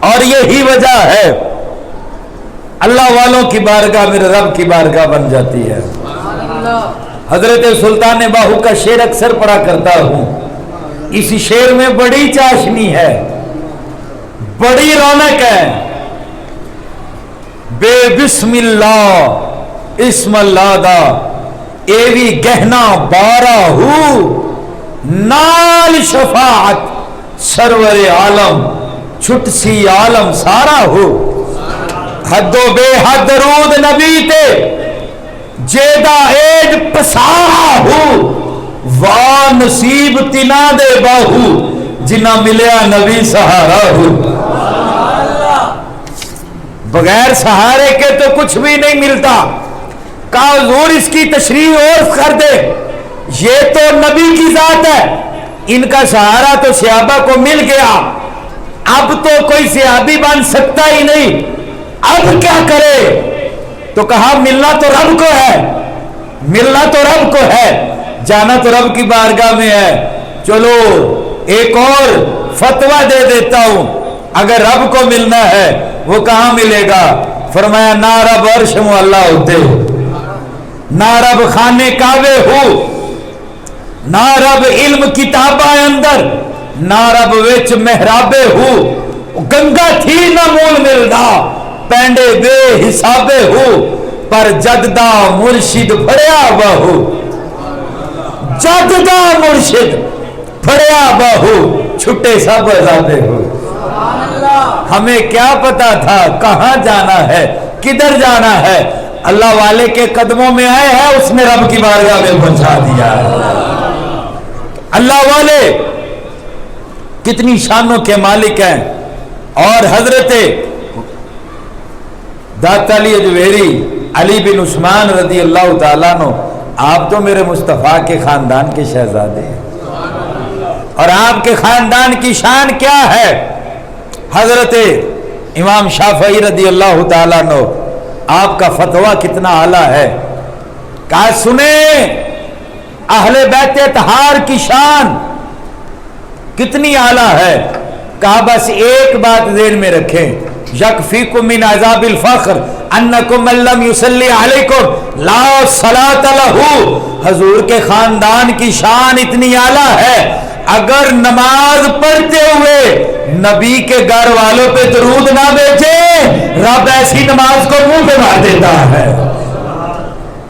اور یہی وجہ ہے اللہ والوں کی بارگاہ میرے رب کی بارگاہ بن جاتی ہے. حضرت سلطان باہو کا شعر اکثر پڑھا کرتا ہوں. اس شعر میں بڑی چاشنی ہے, بڑی رونق ہے. بے بسم اللہ اسم اللہ دا ایوی گہنا بارہ ہو, نال شفاعت سرور عالم چھٹ سی عالم سارا ہو. حد و بے حد درود نبی تے جیدہ ایج پسارا ہو, وا نصیب تنا دے باہو جنہ ملیا نبی سہارا ہو. بغیر سہارے کے تو کچھ بھی نہیں ملتا. کہا حضور اس کی تشریح اور کر دے, یہ تو نبی کی ذات ہے, ان کا سہارا تو صحابہ کو مل گیا, اب تو کوئی صحابی بن سکتا ہی نہیں, اب کیا کرے؟ تو کہا ملنا تو رب کو ہے, ملنا تو رب کو ہے, جانا تو رب کی بارگاہ میں ہے. چلو ایک اور فتویٰ دے دیتا ہوں, اگر رب کو ملنا ہے وہ کہاں ملے گا؟ فرمایا نہ رب عرش معلا ہوتے, نہ رب خانے کعبے ہو, نہ رب علم کتابہ اندر, نہ رب وچ محرابے ہو. گنگا تھی نہ مول ملدا پینڈے بے حسابے ہو, پر جددہ مرشد پھڑیا بہو, جددہ مرشد پھڑیا بہو چھٹے سب آزادے ہو. ہمیں کیا پتا تھا کہاں جانا ہے, کدھر جانا ہے؟ اللہ والے کے قدموں میں آئے ہیں, اس نے رب کی بارگاہ میں پہنچا دیا ہے. اللہ والے کتنی شانوں کے مالک ہیں. اور حضرت داتا علی اجویری علی بن عثمان رضی اللہ تعالیٰ عنہ, آپ تو میرے مصطفیٰ کے خاندان کے شہزادے ہیں, اور آپ کے خاندان کی شان کیا ہے؟ حضرت امام شافعی رضی اللہ تعالیٰ عنہ, آپ کا فتویٰ کتنا اعلیٰ ہے. کہا سنیں اہل بیت اطہار کی شان کتنی اعلیٰ ہے. کہا بس ایک بات ذہن میں رکھیں, یکفیکم من عذاب الفقر انکم من لم یصلی علیکم لا صلاۃ لہ. حضور کے خاندان کی شان اتنی اعلیٰ ہے, اگر نماز پڑھتے ہوئے نبی کے گھر والوں پہ درود نہ بھیجے, رب ایسی نماز کو منہ پہ مار دیتا ہے.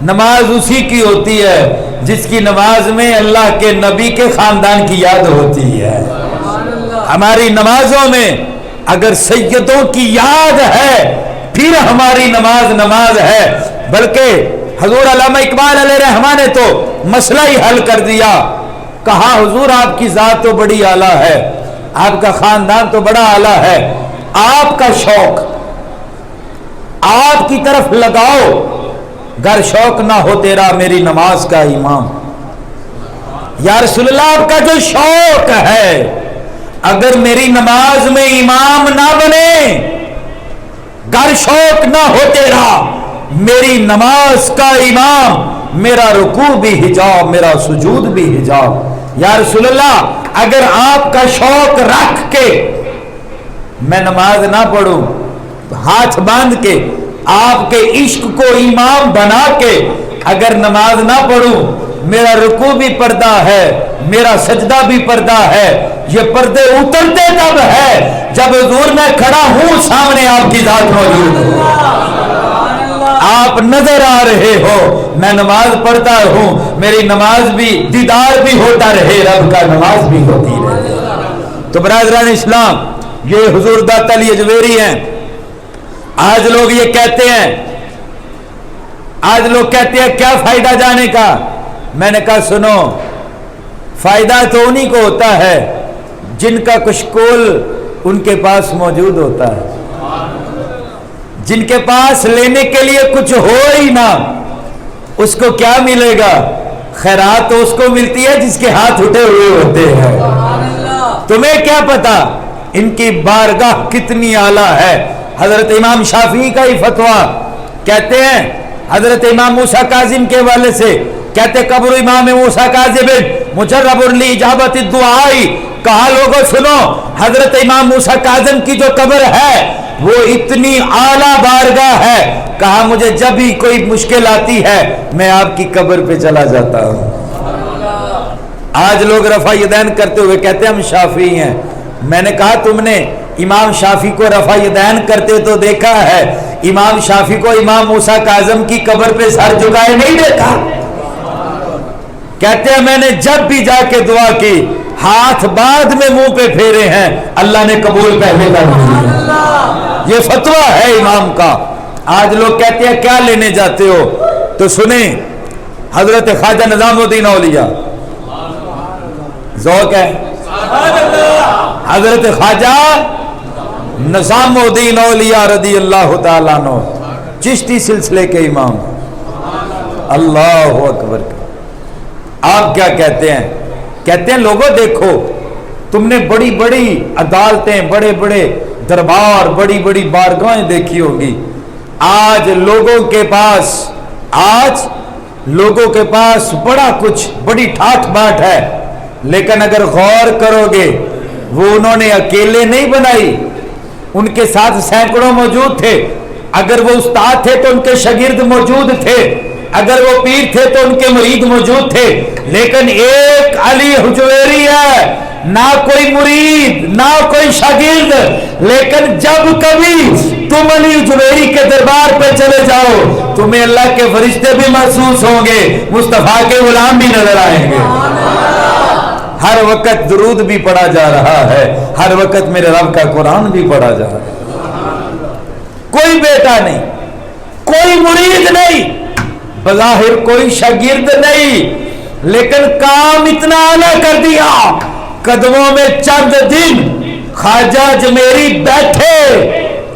نماز اسی کی ہوتی ہے جس کی نماز میں اللہ کے نبی کے خاندان کی یاد ہوتی ہے. ہماری نمازوں میں اگر سیدوں کی یاد ہے پھر ہماری نماز نماز ہے. بلکہ حضور علامہ اقبال علیہ رحمٰن نے تو مسئلہ ہی حل کر دیا. کہا حضور آپ کی ذات تو بڑی اعلیٰ ہے, آپ کا خاندان تو بڑا اعلیٰ ہے, آپ کا شوق آپ کی طرف لگاؤ, گر شوق نہ ہو تیرا میری نماز کا امام. یا رسول اللہ آپ کا جو شوق ہے, اگر میری نماز میں امام نہ بنے, گر شوق نہ ہو تیرا میری نماز کا امام, میرا رکوع بھی حجاب میرا سجود بھی حجاب. یا رسول اللہ اگر آپ کا شوق رکھ کے میں نماز نہ پڑھوں, ہاتھ باندھ کے آپ کے عشق کو امام بنا کے اگر نماز نہ پڑھوں, میرا رکوع بھی پردہ ہے میرا سجدہ بھی پردہ ہے. یہ پردے اترتے تب ہے جب حضور میں کھڑا ہوں, سامنے آپ کی ذات موجود ہے, آپ نظر آ رہے ہو, میں نماز پڑھتا ہوں, میری نماز بھی دیدار بھی ہوتا رہے, رب کا نماز بھی ہوتی رہے. تو برادران اسلام یہ حضور داتا علی اجویری ہیں. آج لوگ یہ کہتے ہیں, آج لوگ کہتے ہیں کیا فائدہ جانے کا؟ میں نے کہا سنو, فائدہ تو انہی کو ہوتا ہے جن کا کشکول ان کے پاس موجود ہوتا ہے. جن کے پاس لینے کے لیے کچھ ہو ہی نہ, اس کو کیا ملے گا؟ خیرات تو اس کو ملتی ہے جس کے ہاتھ اٹھے ہوئے ہوتے ہیں. تمہیں کیا پتا ان کی بارگاہ کتنی اعلیٰ ہے. حضرت امام شافعی کا ہی فتویٰ کہتے ہیں, حضرت امام موسیٰ کاظم کے والے سے कहते कब्र इमाम मूसा काज़िबिन मुजर्रबुल ली इजाबत दुआई। कहा लोगों सुनो, हजरत इमाम मूसा काज़िम की जो कब्र है वो इतनी आला बारगाह है। कहा मुझे जब भी कोई मुश्किल आती है मैं आपकी कब्र पे चला जाता हूँ। आज लोग रफा यदैन करते हुए कहते हैं हम शाफी हैं। मैंने कहा तुमने इमाम शाफी को रफा यदैन करते तो देखा है, इमाम शाफी को इमाम मूसा काज़िम की कब्र पे सर झुकाए नहीं देखा। कहते हैं मैंने जब भी जाके दुआ की हाथ बाद में मुंह पे फेरे हैं, अल्लाह ने कबूल पहले कर दिया। ये फतवा है इमाम का। आज लोग कहते हैं क्या लेने जाते हो, तो सुने हजरत ख्वाजा निजामुद्दीन औलिया ज़ौक़ है, हजरत ख्वाजा निजामुद्दीन औलिया रदी अल्लाह तआला अन्हु चिश्ती सिलसिले के इमाम। अल्लाह अकबर। आप क्या कहते हैं? कहते हैं लोगों देखो, तुमने बड़ी बड़ी अदालतें, बड़े बड़े दरबार, बड़ी बड़ी बारगाहें देखी होगी। आज लोगों के पास बड़ा कुछ, बड़ी ठाठ बाट है, लेकिन अगर गौर करोगे वो उन्होंने अकेले नहीं बनाई, उनके साथ सैकड़ों मौजूद थे। अगर वो उस्ताद थे तो उनके शागिर्द मौजूद थे, अगर वो पीर थे तो उनके मुरीद मौजूद थे। लेकिन एक अली हुजवेरी है, ना कोई मुरीद ना कोई शागिर्द। लेकिन जब कभी तुम अली हुजवेरी के दरबार पे चले जाओ, तुम्हें अल्लाह के फरिश्ते भी महसूस होंगे, मुस्तफा के गुलाम भी नजर आएंगे। हर वक्त दुरूद भी पढ़ा जा रहा है, हर वक्त मेरे रब का कुरान भी पढ़ा जा रहा है। कोई बेटा नहीं, कोई मुरीद नहीं, बज़ाहिर कोई शागिर्द नहीं, लेकिन काम इतना आला कर दिया। कदमों में चंद दिन ख्वाजा अजमेरी बैठे,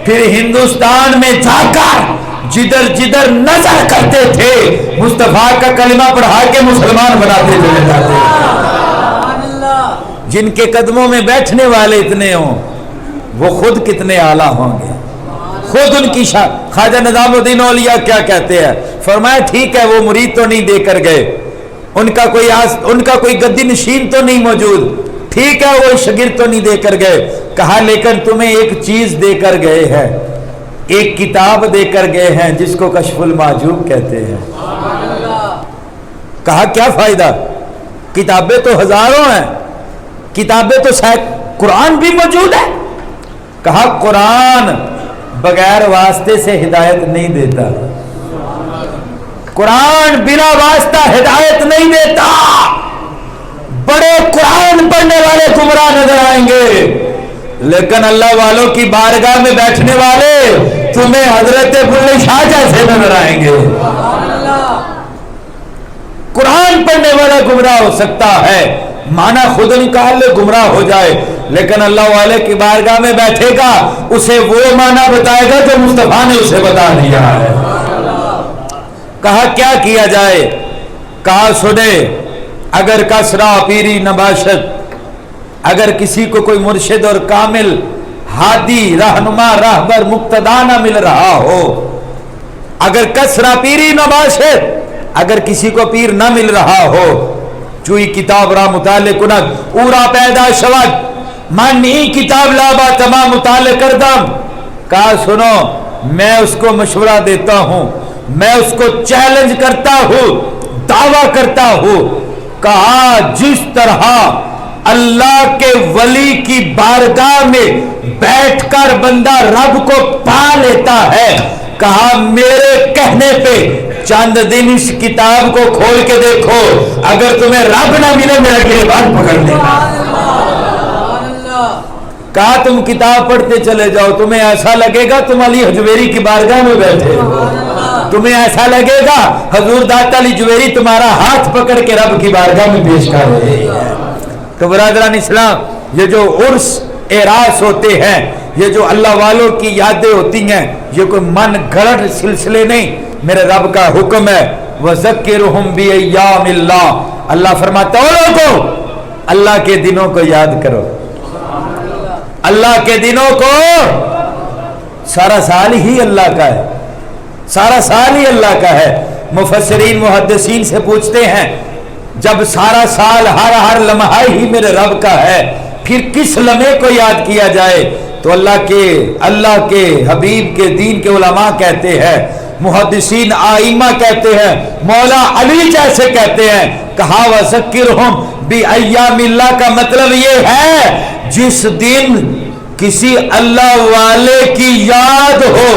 फिर हिंदुस्तान में जाकर जिधर जिधर नजर करते थे मुस्तफा का कलिमा पढ़ा के मुसलमान बनाते चले जाते। जिनके कदमों में बैठने वाले इतने हों, वो खुद कितने आला होंगे। खुद उनकी ख्वाजा निजामुद्दीन औलिया क्या कहते हैं? फरमाया ठीक है वो मुरीद तो नहीं देकर गए, उनका कोई गद्दी नशीन तो नहीं मौजूद, ठीक है वो शागिर्द तो नहीं देकर गए। कहा लेकिन तुम्हें एक चीज देकर गए हैं, एक किताब देकर गए हैं जिसको कश्फुल माजूब कहते हैं। कहा क्या फायदा, किताबें तो हजारों हैं, किताबें तो शायद कुरान भी मौजूद है। कहा कुरान बगैर वास्ते से हिदायत नहीं देता, कुरान बिना वास्ता हिदायत नहीं देता। बड़े कुरान पढ़ने वाले गुमराह नजर आएंगे, लेकिन अल्लाह वालों की बारगाह में बैठने वाले तुम्हें हजरत बुल्ले शाह जैसे नजर आएंगे। कुरान पढ़ने वाला गुमराह हो सकता है, माना खुद निकाल ले गुमराह हो जाए, लेकिन अल्लाह वाले की बारगाह में बैठेगा, उसे वो माना बताएगा जो मुस्तफा ने उसे बता दिया है। कहा क्या किया जाए? कहा सुने, अगर कसरा पीरी नबाशत, अगर किसी को कोई मुर्शिद और कामिल हादी रहनुमा रहबर मुक्तदा ना मिल रहा हो, अगर कसरा पीरी नबाशत, अगर किसी को पीर ना मिल रहा हो, चुई किताब रा मुताले कुनक पूरा पैदा शवत मानी किताब लाबा तमाम मुताले कर दम। कहा सुनो, मैं उसको मशवरा देता हूं, मैं उसको चैलेंज करता हूं, दावा करता हूं। कहा जिस तरह अल्लाह के वली की बारगाह में बैठकर बंदा रब को पा लेता है, कहा मेरे कहने पे चंद दिन इस किताब को खोल के देखो, अगर तुम्हें रब ना मिले मेरा गिरबान पकड़ लेना। कहा तुम किताब पढ़ते चले जाओ, तुम्हें ऐसा लगेगा तुम अली हुजवेरी की बारगाह में बैठे, तुम्हें ऐसा लगेगा हजूर दाता अली जुवेरी तुम्हारा हाथ पकड़ के रब की बारगाह में पेश कर रहे हैं। तो बरादरान इस्लाम, ये जो उर्स एरास होते हैं, ये जो अल्लाह वालों की यादें होती हैं, ये कोई मन गढ़ सिलसिले नहीं, मेरे रब का हुक्म है वज़क्किरहुम बिअय्यामिल्लाह। अल्लाह फरमाता है लोगों, अल्लाह के दिनों को याद करो, अल्लाह के दिनों को। सारा साल ही अल्लाह का है, सारा साल ही अल्लाह का है। मुफस्सिरीन मुहद्दिसीन से पूछते हैं, जब सारा साल हर लम्हा ही मेरे रब का है, फिर किस लम्हे को याद किया जाए? तो अल्लाह के हबीब के दीन के उलमा कहते हैं, मुहद्दिसीन आइमा कहते हैं, मौला अली जैसे कहते हैं, कहा वज़क्किरहुम बि अय्यामिल्लाह का मतलब ये है जिस दिन किसी अल्लाह वाले की याद हो,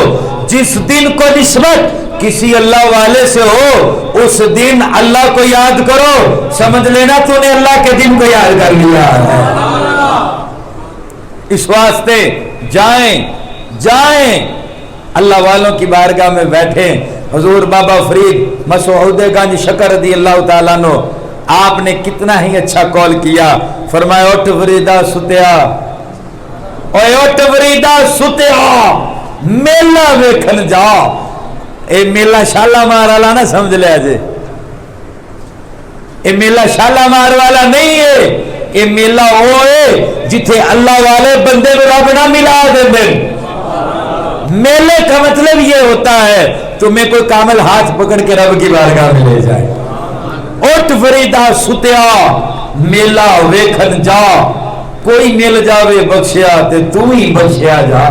जिस दिन को निस्बत किसी अल्लाह वाले से हो, उस दिन अल्लाह को याद करो, समझ लेना तूने अल्लाह के दिन को याद कर लिया है। इस वास्ते जाएं अल्लाह वालों की बारगाह में बैठे। हुजूर बाबा फरीद मसऊद गंज शकर रदी अल्लाह ताला अन्हु, आपने कितना ही अच्छा कॉल किया। फरमाया उठ फरीदा सुतिया, ओए उठ फरीदा सुतिया, मेला वेखन जा। ए मेला शालामार वाला ना समझ लिया जे, ए मेला शालामार वाला नहीं है, ये मेला वो है जिथे अल्लाह वाले बंदे को रब ना मिला दे। मेले का मतलब ये होता है तुम्हें कोई कामल हाथ पकड़ के रब की बारगाह में ले जाए। उठ फरीदा सुतिया, मेला वेखन जा, कोई मिल जावे बख्शिया ते तू ही बख्शिया जा।